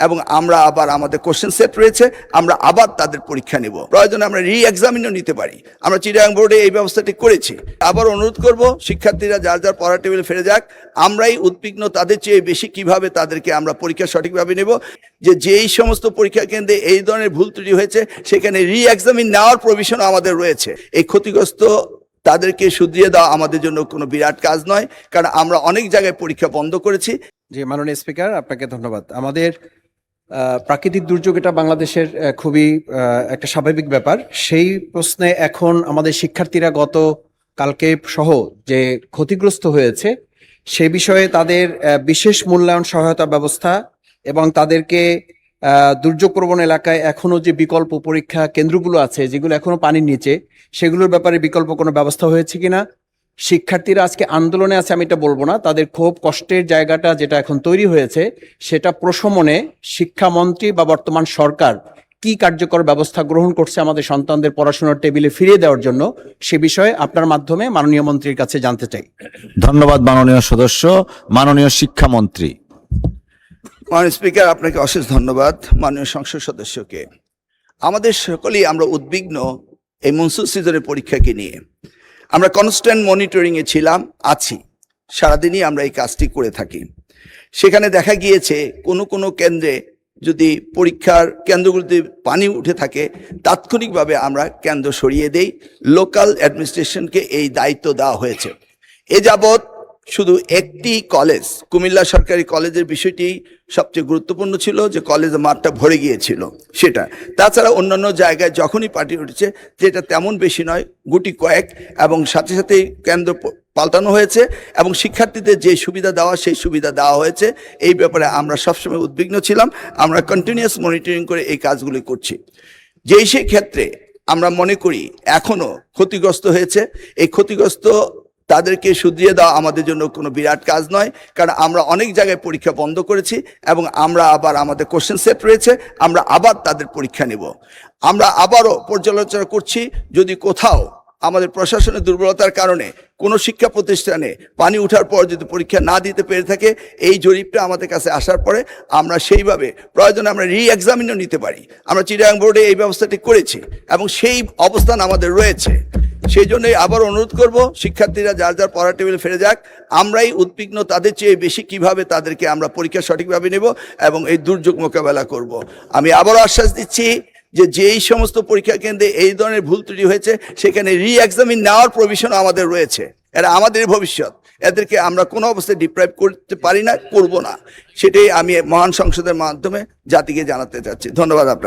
এবং আমরা আবার আমাদের কোশ্চেন সেট রয়েছে, আমরা আবার তাদের পরীক্ষা নেব। প্রয়োজনে আমরা রি-এক্সামিনও নিতে পারি। আমরা চিটাগাং বোর্ডে এই ব্যবস্থাটি করেছি। আবার অনুরোধ করব শিক্ষার্থীরা যার যার পড়ার টেবিলে ফিরে যাক। আমরাই উদ্বিগ্ন তাদের চেয়ে বেশি কিভাবে তাদেরকে আমরা পরীক্ষা সঠিকভাবে নেব, যেই সমস্ত পরীক্ষা কেন্দ্রে এই ধরনের ভুল ত্রুটি হয়েছে সেখানে রি-এক্সামিন নেওয়ার প্রভিশনও আমাদের রয়েছে। এই ক্ষতিগ্রস্ত তাদেরকে শুধরিয়ে দেওয়া আমাদের জন্য কোনো বিরাট কাজ নয়, কারণ আমরা অনেক জায়গায় পরীক্ষা বন্ধ করেছি। জি, মাননীয় স্পিকার, আপনাকে ধন্যবাদ। আমাদের প্রাকৃতিক দুর্যোগ এটা বাংলাদেশের খুবই একটা স্বাভাবিক ব্যাপার। সেই প্রশ্নে এখন আমাদের শিক্ষার্থীরা গত কালকে সহ যে ক্ষতিগ্রস্ত হয়েছে সে বিষয়ে তাদের বিশেষ মূল্যায়ন সহায়তা ব্যবস্থা এবং তাদেরকে দুর্যোগ প্রবণ এলাকায় এখনো যে বিকল্প পরীক্ষা কেন্দ্রগুলো আছে যেগুলো এখনো পানির নিচে, সেগুলোর ব্যাপারে বিকল্প কোনো ব্যবস্থা হয়েছে কিনা। শিক্ষার্থীরা আজকে আন্দোলনে আছে আমি এটা বলবো না, তাদের খুব কষ্টের জায়গাটা যেটা এখন তৈরি হয়েছে সেটা প্রশমনে শিক্ষামন্ত্রী বা বর্তমান সরকার কি কার্যকর ব্যবস্থা গ্রহণ করছে আমাদের সন্তানদের পড়াশোনার টেবিলে ফিরিয়ে দেওয়ার জন্য, সে বিষয়ে আপনার মাধ্যমে মাননীয় মন্ত্রীর কাছে জানতে চাই। ধন্যবাদ মাননীয় সদস্য। মাননীয় শিক্ষামন্ত্রী। মাননীয় স্পিকার, আপনাকে অশেষ ধন্যবাদ। মাননীয় সংসদ সদস্যকে, আমাদের সকলেই আমরা উদ্বিগ্ন এই মনসুন সিজনের পরীক্ষাকে নিয়ে। আমরা কনস্ট্যান্ট মনিটরিংয়ে ছিলাম, আছি, সারাদিনই আমরা এই কাজটি করে থাকি। সেখানে দেখা গিয়েছে কোনো কোনো কেন্দ্রে যদি পরীক্ষার কেন্দ্রগুলিতে পানি উঠে থাকে তাৎক্ষণিকভাবে আমরা কেন্দ্র সরিয়ে দেই। লোকাল অ্যাডমিনিস্ট্রেশনকে এই দায়িত্ব দেওয়া হয়েছে। এ যাবৎ শুধু একটি কলেজ, কুমিল্লা সরকারি কলেজের বিষয়টি সবচেয়ে গুরুত্বপূর্ণ ছিল, যে কলেজের মাঠটা ভরে গিয়েছিল সেটা। তাছাড়া অন্যান্য জায়গায় যখনই পার্টি উঠেছে, যেটা তেমন বেশি নয়, গুটি কয়েক, এবং সাথে সাথে কেন্দ্র পাল্টানো হয়েছে এবং শিক্ষার্থীদের যে সুবিধা দেওয়া সেই সুবিধা দেওয়া হয়েছে। এই ব্যাপারে আমরা সবসময় উদ্বিগ্ন ছিলাম। আমরা কন্টিনিউয়াস মনিটরিং করে এই কাজগুলি করছি। সেই ক্ষেত্রে আমরা মনে করি এখনো ক্ষতিগ্রস্ত হয়েছে, এই ক্ষতিগ্রস্ত তাদেরকে শুধরিয়ে দেওয়া আমাদের জন্য কোনো বিরাট কাজ নয়, কারণ আমরা অনেক জায়গায় পরীক্ষা বন্ধ করেছি এবং আমরা আবার আমাদের কোশ্চেন সেট রয়েছে, আমরা আবার তাদের পরীক্ষা নেব। আমরা আবারও পর্যালোচনা করছি, যদি কোথাও আমাদের প্রশাসনের দুর্বলতার কারণে কোনো শিক্ষা প্রতিষ্ঠানে পানি ওঠার পর যদি পরীক্ষা না দিতে পেরে থাকে, এই জরিপটা আমাদের কাছে আসার পরে আমরা সেইভাবে প্রয়োজনে আমরা রি-এক্সামিনও নিতে পারি। আমরা চিটাগাং বোর্ডে এই ব্যবস্থাটি করেছি এবং সেই অবস্থান আমাদের রয়েছে। সেই জন্যই আবার অনুরোধ করব শিক্ষার্থীরা যার যার পড়ার টেবিলে ফিরে যাক। আমরাই উদ্বিগ্ন তাদের চেয়ে বেশি কিভাবে তাদেরকে আমরা পরীক্ষা সঠিকভাবে নেব এবং এই দুর্যোগ মোকাবেলা করব। আমি আবারও আশ্বাস দিচ্ছি যেই সমস্ত পরীক্ষা কেন্দ্রে এই ধরনের ভুল ত্রুটি হয়েছে সেখানে রি-এক্সামিন নেওয়ার প্রভিশনও আমাদের রয়েছে। এরা আমাদের ভবিষ্যৎ, এদেরকে আমরা কোনো অবস্থায় ডিপ্রাইভ করতে পারি না, করব না। সেটাই আমি মহান সংসদের মাধ্যমে জাতিকে জানাতে চাচ্ছি। ধন্যবাদ আপনার।